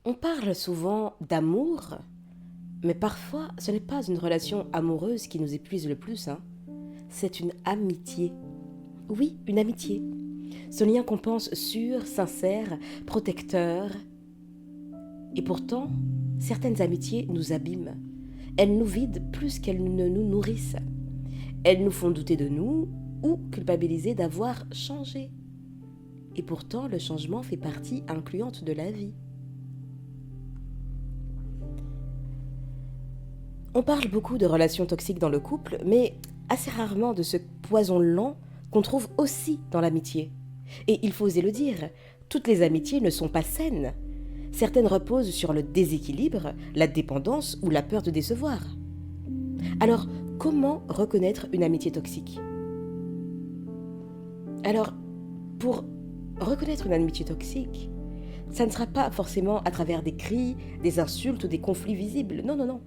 On parle souvent d'amour, mais parfois ce n'est pas une relation amoureuse qui nous épuise le plus, hein. C'est une amitié. Oui, une amitié. Ce lien qu'on pense sûr, sincère, protecteur. Et pourtant, certaines amitiés nous abîment. Elles nous vident plus qu'elles ne nous nourrissent. Elles nous font douter de nous ou culpabiliser d'avoir changé. Et pourtant, le changement fait partie incluante de la vie. On parle beaucoup de relations toxiques dans le couple, mais assez rarement de ce poison lent qu'on trouve aussi dans l'amitié. Et il faut oser le dire, toutes les amitiés ne sont pas saines. Certaines reposent sur le déséquilibre, la dépendance ou la peur de décevoir. Alors, comment reconnaître une amitié toxique ? Alors, pour reconnaître une amitié toxique, ça ne sera pas forcément à travers des cris, des insultes ou des conflits visibles. Non, non, non.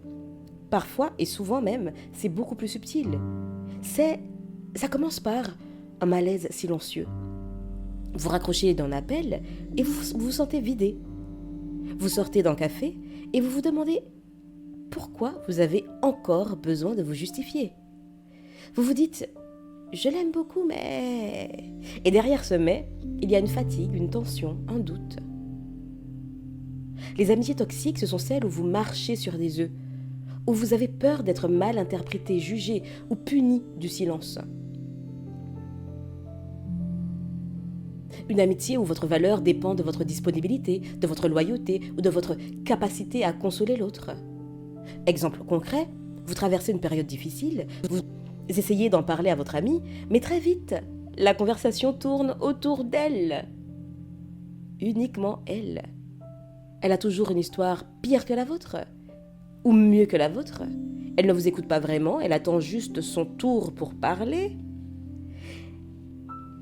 Parfois, et souvent même, c'est beaucoup plus subtil. Ça commence par un malaise silencieux. Vous raccrochez d'un appel et vous vous sentez vidé. Vous sortez d'un café et vous vous demandez pourquoi vous avez encore besoin de vous justifier. Vous vous dites « je l'aime beaucoup mais…» Et derrière ce « mais », il y a une fatigue, une tension, un doute. Les amitiés toxiques, ce sont celles où vous marchez sur des œufs, où vous avez peur d'être mal interprété, jugé ou puni du silence. Une amitié où votre valeur dépend de votre disponibilité, de votre loyauté ou de votre capacité à consoler l'autre. Exemple concret, vous traversez une période difficile, vous essayez d'en parler à votre amie, mais très vite, la conversation tourne autour d'elle. Uniquement elle. Elle a toujours une histoire pire que la vôtre, ou mieux que la vôtre. Elle ne vous écoute pas vraiment, elle attend juste son tour pour parler.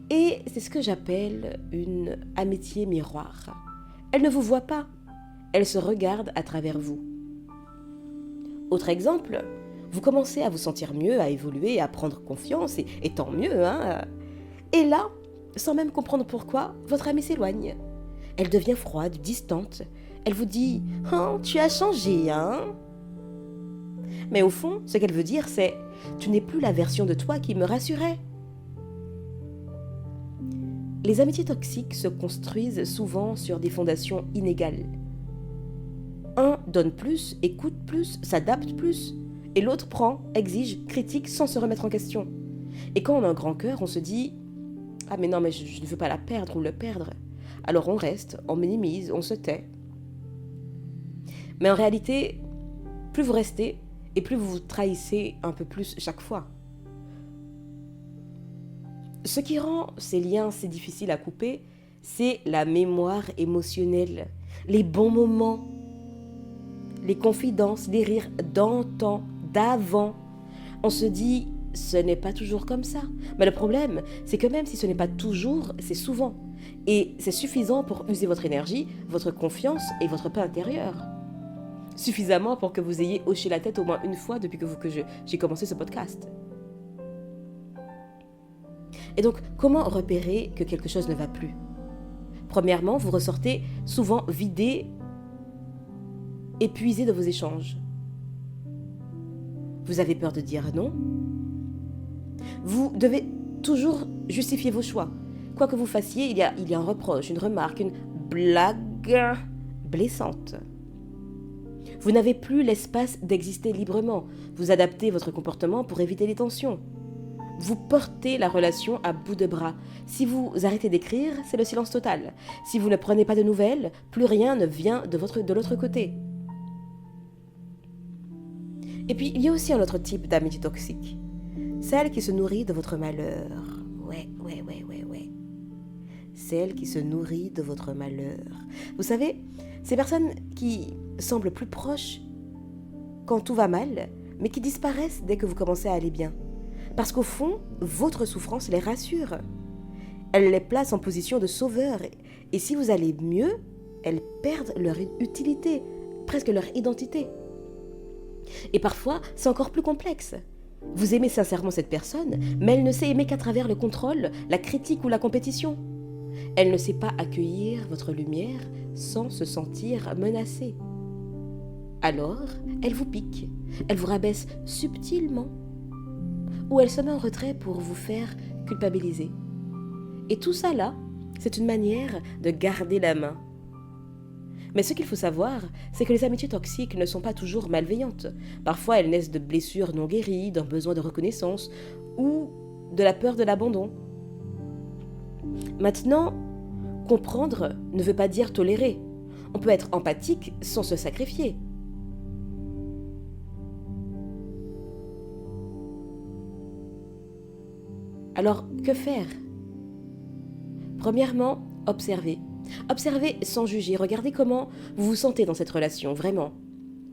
Et c'est ce que j'appelle une amitié miroir. Elle ne vous voit pas, elle se regarde à travers vous. Autre exemple, vous commencez à vous sentir mieux, à évoluer, à prendre confiance, et tant mieux, hein. Et là, sans même comprendre pourquoi, votre amie s'éloigne. Elle devient froide, distante. Elle vous dit « Oh, tu as changé, hein ?» Mais au fond, ce qu'elle veut dire, c'est « Tu n'es plus la version de toi qui me rassurait. » Les amitiés toxiques se construisent souvent sur des fondations inégales. Un donne plus, écoute plus, s'adapte plus, et l'autre prend, exige, critique sans se remettre en question. Et quand on a un grand cœur, on se dit « Ah mais non, mais je ne veux pas la perdre ou le perdre. » Alors on reste, on minimise, on se tait. Mais en réalité, plus vous restez, et plus vous vous trahissez un peu plus chaque fois. Ce qui rend ces liens si difficiles à couper, c'est la mémoire émotionnelle, les bons moments, les confidences, les rires d'antan, d'avant. On se dit, ce n'est pas toujours comme ça. Mais le problème, c'est que même si ce n'est pas toujours, c'est souvent. Et c'est suffisant pour user votre énergie, votre confiance et votre paix intérieure. Suffisamment pour que vous ayez hoché la tête au moins une fois depuis que j'ai commencé ce podcast. Et donc, comment repérer que quelque chose ne va plus ? Premièrement, vous ressortez souvent vidé, épuisé de vos échanges. Vous avez peur de dire non. Vous devez toujours justifier vos choix. Quoi que vous fassiez, il y a un reproche, une remarque, une blague blessante. Vous n'avez plus l'espace d'exister librement. Vous adaptez votre comportement pour éviter les tensions. Vous portez la relation à bout de bras. Si vous arrêtez d'écrire, c'est le silence total. Si vous ne prenez pas de nouvelles, plus rien ne vient de l'autre côté. Et puis, il y a aussi un autre type d'amitié toxique. Celle qui se nourrit de votre malheur. Ouais. Celle qui se nourrit de votre malheur. Vous savez, ces personnes qui semblent plus proches quand tout va mal, mais qui disparaissent dès que vous commencez à aller bien. Parce qu'au fond, votre souffrance les rassure. Elle les place en position de sauveur. Et si vous allez mieux, elles perdent leur utilité, presque leur identité. Et parfois, c'est encore plus complexe. Vous aimez sincèrement cette personne, mais elle ne sait aimer qu'à travers le contrôle, la critique ou la compétition. Elle ne sait pas accueillir votre lumière sans se sentir menacée. Alors, elle vous pique, elle vous rabaisse subtilement, ou elle se met en retrait pour vous faire culpabiliser. Et tout ça là, c'est une manière de garder la main. Mais ce qu'il faut savoir, c'est que les amitiés toxiques ne sont pas toujours malveillantes. Parfois, elles naissent de blessures non guéries, d'un besoin de reconnaissance ou de la peur de l'abandon. Maintenant, comprendre ne veut pas dire tolérer. On peut être empathique sans se sacrifier. Alors, que faire? Premièrement, observez. Observez sans juger. Regardez comment vous vous sentez dans cette relation, vraiment.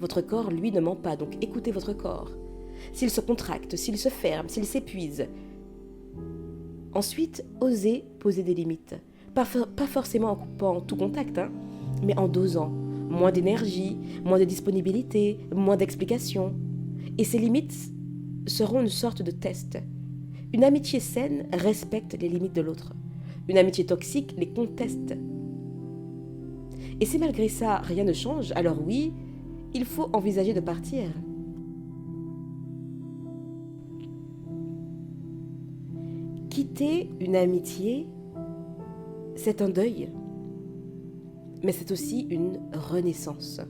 Votre corps, lui, ne ment pas, donc écoutez votre corps. S'il se contracte, s'il se ferme, s'il s'épuise. Ensuite, osez poser des limites. Pas forcément en coupant tout contact, mais en dosant. Moins d'énergie, moins de disponibilité, moins d'explications. Et ces limites seront une sorte de test. Une amitié saine respecte les limites de l'autre. Une amitié toxique les conteste. Et si malgré ça, rien ne change, alors oui, il faut envisager de partir. Quitter une amitié, c'est un deuil, mais c'est aussi une renaissance.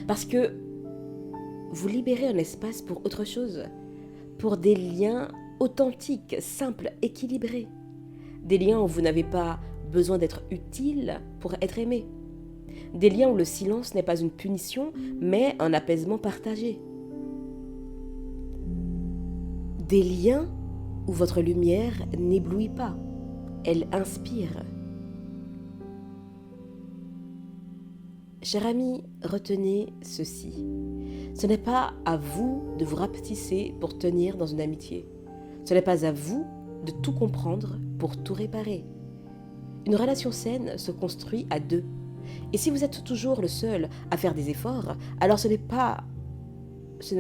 Parce que vous libérez un espace pour autre chose, pour des liens authentiques, simples, équilibrés. Des liens où vous n'avez pas besoin d'être utile pour être aimé. Des liens où le silence n'est pas une punition, mais un apaisement partagé. Des liens où votre lumière n'éblouit pas, elle inspire. Cher ami, retenez ceci. Ce n'est pas à vous de vous rapetisser pour tenir dans une amitié. Ce n'est pas à vous de tout comprendre pour tout réparer. Une relation saine se construit à deux. Et si vous êtes toujours le seul à faire des efforts, alors ce n'est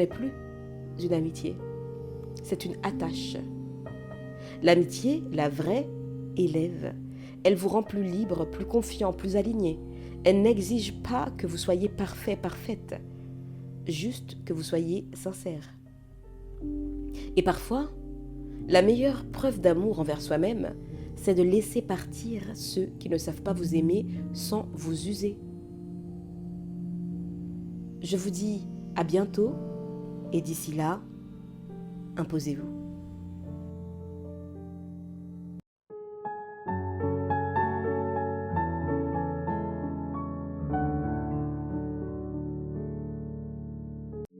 plus une amitié. C'est une attache. L'amitié, la vraie, élève. Elle vous rend plus libre, plus confiant, plus aligné. Elle n'exige pas que vous soyez parfait, parfaite. Juste que vous soyez sincère. Et parfois, la meilleure preuve d'amour envers soi-même, c'est de laisser partir ceux qui ne savent pas vous aimer sans vous user. Je vous dis à bientôt et d'ici là, imposez-vous.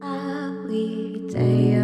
Every day